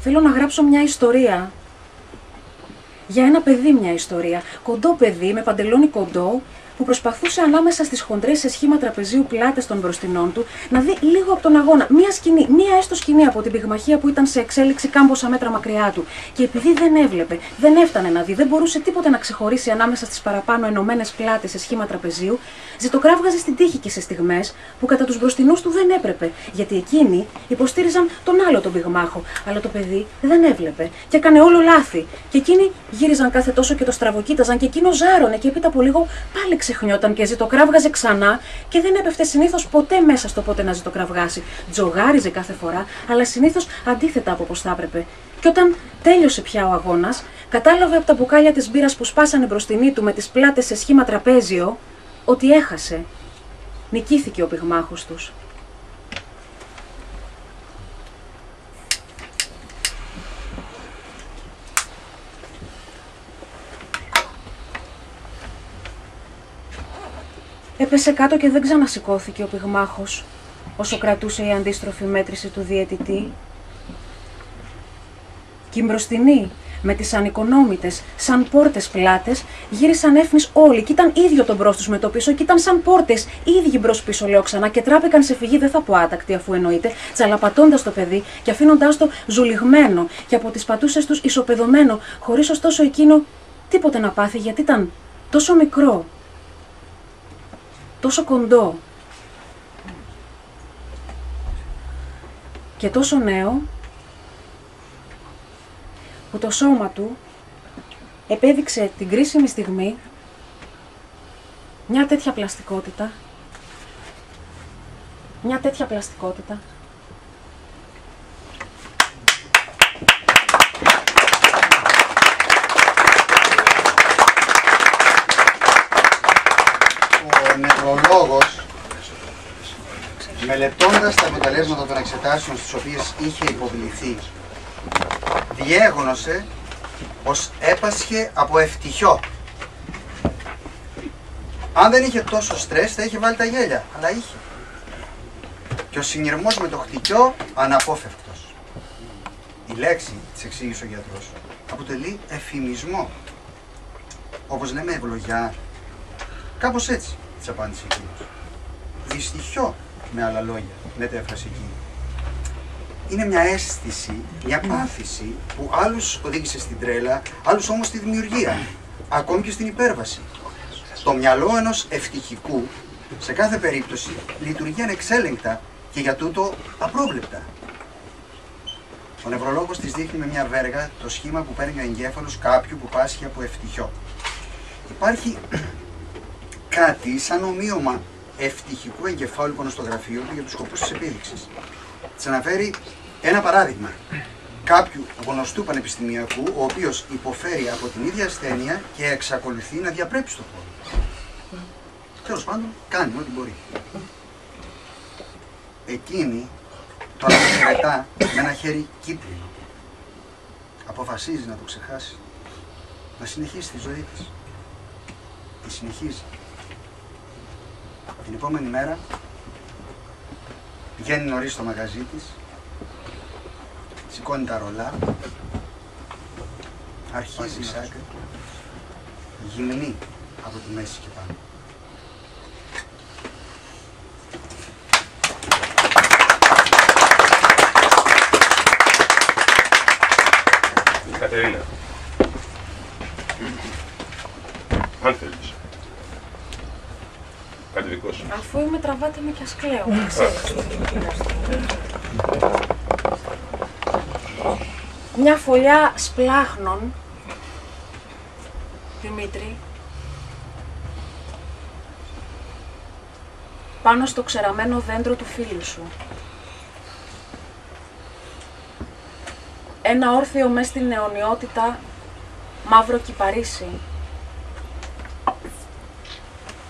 Θέλω να γράψω μια ιστορία. Για ένα παιδί μια ιστορία. Κοντό παιδί με παντελόνι κοντό που προσπαθούσε ανάμεσα στις χοντρές σε σχήμα τραπεζίου πλάτες των μπροστινών του να δει λίγο από τον αγώνα. Μία σκηνή, μία έστω σκηνή από την πυγμαχία που ήταν σε εξέλιξη κάμποσα μέτρα μακριά του. Και επειδή δεν έβλεπε, δεν έφτανε να δει, δεν μπορούσε τίποτε να ξεχωρίσει ανάμεσα στις παραπάνω ενωμένες πλάτες σε σχήμα τραπεζίου, ζητοκράβγαζε στην τύχη και σε στιγμές που κατά τους μπροστινούς του δεν έπρεπε. Γιατί εκείνοι υποστήριζαν τον άλλο τον πυγμάχο. Αλλά το παιδί δεν έβλεπε και έκανε όλο λάθη. Και εκείνοι γύριζαν κάθε τόσο και το στραβοκοίταζαν και εκείνο ζάρωνε και έπειτα από λίγο πάλι ξεχνιόταν και ζητοκράβγαζε ξανά και δεν έπεφτε συνήθως ποτέ μέσα στο πότε να ζητοκραυγάσει. Τζογάριζε κάθε φορά, αλλά συνήθως αντίθετα από πώς θα έπρεπε. Και όταν τέλειωσε πια ο αγώνας, κατάλαβε από τα μπουκάλια της μπύρας που σπάσανε μπροστινή του με τις πλάτες σε σχήμα τραπέζιο ότι έχασε. Νικήθηκε ο πυγμάχος τους. Έπεσε κάτω και δεν ξανασηκώθηκε ο πυγμάχος, όσο κρατούσε η αντίστροφη μέτρηση του διαιτητή. Κι οι μπροστινοί, με τις ανικονόμητες, σαν πόρτες πλάτες, γύρισαν έφνης όλοι κι ήταν ίδιο το μπρος τους με το πίσω κι ήταν σαν πόρτες, ίδιοι μπρος-πίσω λέω ξανά και τράπηκαν σε φυγή, δεν θα πω άτακτη αφού εννοείται, τσαλαπατώντας το παιδί και αφήνοντάς το ζουλιγμένο και από τις πατούσες τους ισοπεδωμένο, χωρίς ωστόσο εκείνο τίποτε να πάθει γιατί ήταν τόσο μικρό. Τόσο κοντό και τόσο νέο που το σώμα του επέδειξε την κρίσιμη στιγμή μια τέτοια πλαστικότητα, Ο νευρολόγος, μελετώντας τα αποτελέσματα των εξετάσεων στις οποίες είχε υποβληθεί, διέγνωσε πως έπασχε από ευτυχιό. Αν δεν είχε τόσο στρες θα είχε βάλει τα γέλια, αλλά είχε. Και ο συνειρμός με το χτυκιό αναπόφευκτος. Η λέξη, της εξήγησε ο γιατρός, αποτελεί εφημισμό. Όπως λέμε ευλογιά. Κάπως έτσι, της απάντησε εκείνος. Δυστυχιό, με άλλα λόγια, μετέφρασε εκείνη. Είναι μια αίσθηση, μια πάθηση που άλλους οδήγησε στην τρέλα, άλλους όμως στη δημιουργία, ακόμη και στην υπέρβαση. Το μυαλό ενός ευτυχικού, σε κάθε περίπτωση, λειτουργεί ανεξέλεγκτα και για τούτο απρόβλεπτα. Ο νευρολόγος της δείχνει με μια βέργα το σχήμα που παίρνει ο εγκέφαλος κάποιου που πάσχει από ευτυχιό. Υπάρχει κάτι σαν ομοίωμα ευτυχικού εγκεφάλου πάνω στο γραφείο του για τους σκοπούς της επίδειξης. Της αναφέρει ένα παράδειγμα κάποιου γνωστού πανεπιστημιακού, ο οποίος υποφέρει από την ίδια ασθένεια και εξακολουθεί να διαπρέπει στον χώρο. Τέλος πάντων, κάνει ό,τι μπορεί. Εκείνη τον αποχαιρετά με ένα χέρι κίτρινο. Αποφασίζει να το ξεχάσει, να συνεχίσει τη ζωή της. Τη συνεχίζει. Την επόμενη μέρα πηγαίνει νωρίς στο μαγαζί της, σηκώνει τα ρολά, αρχίζει η σάκρη, γυμνή από τη μέση και πάνω. Κατερίνα, αν θέλεις, κάτι δικό σου. Αφού είμαι τραβάτε με κι ας κλαίω, ξέρεις. Μια φωλιά σπλάχνων, Δημήτρη, πάνω στο ξεραμένο δέντρο του φίλου σου. Ένα όρθιο μες στην αιωνιότητα μαύρο κυπαρίσι,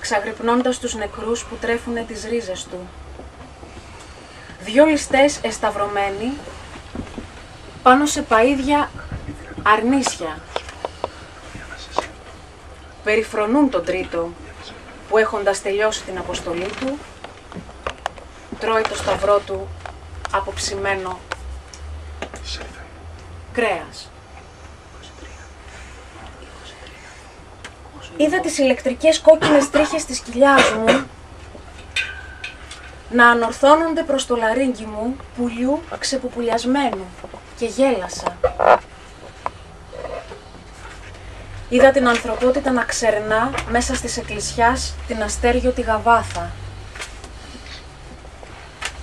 ξαγρυπνώντας τους νεκρούς που τρέφουνε τις ρίζες του. Δυο ληστές εσταυρωμένοι πάνω σε παΐδια αρνίσια. Περιφρονούν τον τρίτο που έχοντας τελειώσει την αποστολή του, τρώει το σταυρό του αποψημένο κρέας. Είδα τις ηλεκτρικές κόκκινες τρίχες της κοιλιάς μου να ανορθώνονται προς το λαρύγγι μου πουλιού ξεπουπουλιασμένου και γέλασα. Είδα την ανθρωπότητα να ξερνά μέσα στις εκκλησιάς την αστέριωτη γαβάθα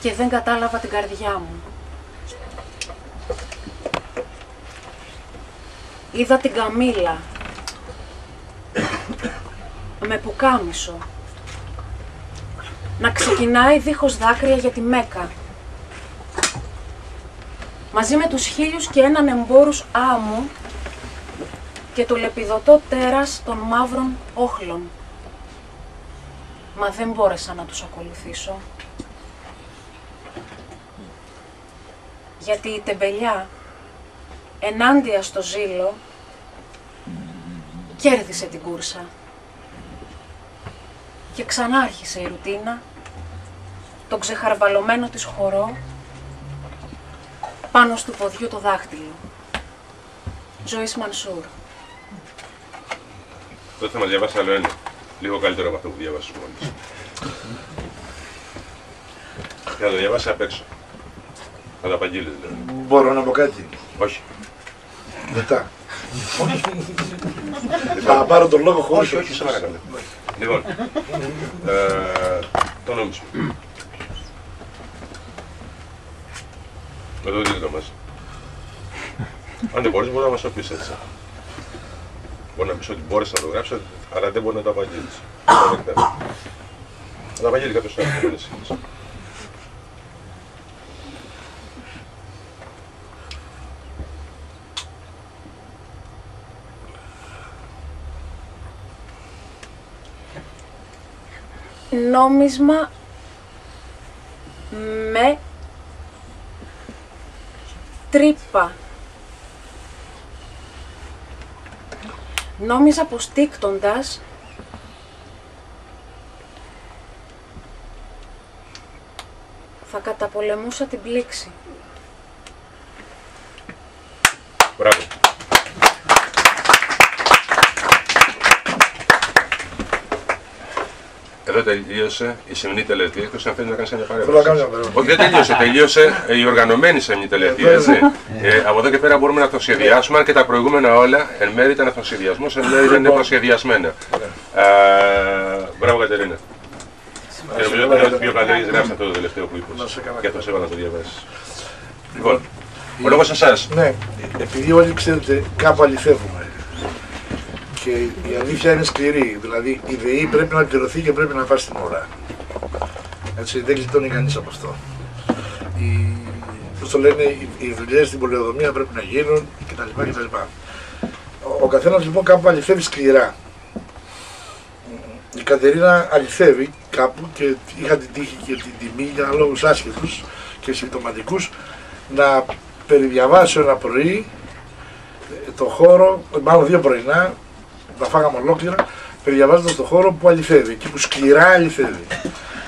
και δεν κατάλαβα την καρδιά μου. Είδα την καμήλα με πουκάμισο να ξεκινάει δίχως δάκρυα για τη Μέκα, μαζί με τους 1001 εμπόρους άμμου και το λεπιδωτό τέρας των μαύρων όχλων. Μα δεν μπόρεσα να τους ακολουθήσω. Γιατί η τεμπελιά, ενάντια στο ζήλο, κέρδισε την κούρσα. Και ξανάρχισε η ρουτίνα, τον ξεχαρβαλωμένο της χορό, πάνω στο ποδιού το δάχτυλο. Ζωής Μανσούρ. Τότε θα μας διαβάσει άλλο ένα. Λίγο καλύτερο από αυτό που διαβάσεις μόλις. Και θα το διαβάσει απ' έξω. Θα το απαγγείλεις δηλαδή. Μπορώ να πω κάτι? Όχι. Μετά. Θα πάρω τον λόγο χωρίς. Όχι, σε παρακαλώ. Λοιπόν, το νόμισμα. Εδώ δείτε το μας. Αν δεν μπορείς, μπορεί να μας το πεις έτσι. Μπορεί να πεις ότι μπόρεσα να το γράψω, αλλά δεν μπορεί να το απαγγείλεις. Θα το απαγγείλει κάποιος άλλος, δεν είναι σύγχυση. Νόμισμα με τρύπα. Νόμιζα πως τίκτοντας θα καταπολεμούσα την πλήξη. Μπράβο. Εδώ τελείωσε η σεμνή τελετή, εκτός αν θέλει να κάνεις μια παρέμβαση. Όχι, δεν τελείωσε. Τελείωσε η οργανωμένη σεμνή τελετή, έτσι. Από εδώ και πέρα μπορούμε να το σχεδιάσουμε, αν και τα προηγούμενα όλα εν μέρει ήταν αυτοσχεδιασμός, εν μέρει δεν είναι προσχεδιασμένα. Μπράβο, Κατερίνα. Και νομίζω ότι είναι πιο καλό έχεις γράψει αυτό το τελευταίο που είπες. Και αυτό έβαλα να το διαβάσεις. Λοιπόν, ο λόγος εσάς. Ναι, επειδή όλοι ξέρετε κάπου αληθεύουμε. Και η αλήθεια είναι σκληρή, δηλαδή η ΔΕΗ πρέπει να πληρωθεί και πρέπει να πάει στην ώρα. Έτσι, δεν γλιτώνει κανείς από αυτό. Πώς το λένε, οι δουλειές στην πολεοδομία πρέπει να γίνουν κτλ. Ο καθένας λοιπόν κάπου αληθεύει σκληρά. Η Κατερίνα αληθεύει κάπου και είχα την τύχη και την τιμή για λόγους άσχετους και συμπτωματικούς να περιδιαβάσω ένα πρωί το χώρο, μάλλον 2 πρωινά, τα φάγαμε ολόκληρα, περιδιαβάζοντας το χώρο που αληθεύει, εκεί που σκληρά αληθεύει.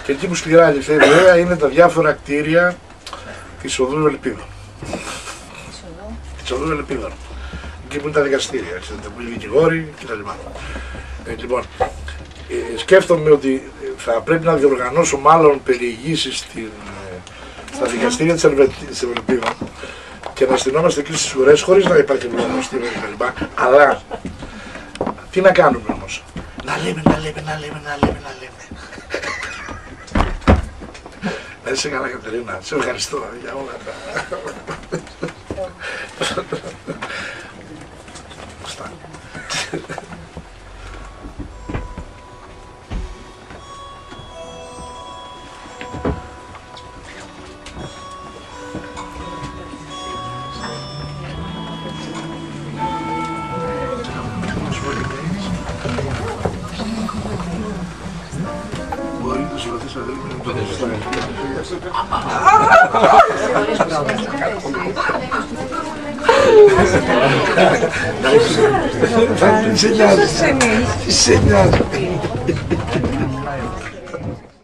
Και εκεί που σκληρά αληθεύει βέβαια είναι τα διάφορα κτίρια της Οδού Ελπίδων. Της Οδού Ελπίδων. Εκεί που είναι τα δικαστήρια, ξέρετε, που είναι οι δικηγόροι κτλ. Λοιπόν, σκέφτομαι ότι θα πρέπει να διοργανώσω μάλλον περιηγήσεις στα δικαστήρια της Ελπίδων και να στυνόμαστε εκεί στις ουρές χωρίς να υπάρχει βλωμοστήριο κτλ. Αλλά τι να κάνουμε όμως? Να λέμε. Να είσαι καλά, Κατερίνα. Σε ευχαριστώ για όλα τα... Μπορεί να σου ρωτήσω, δεν είναι το σε νοιάζει.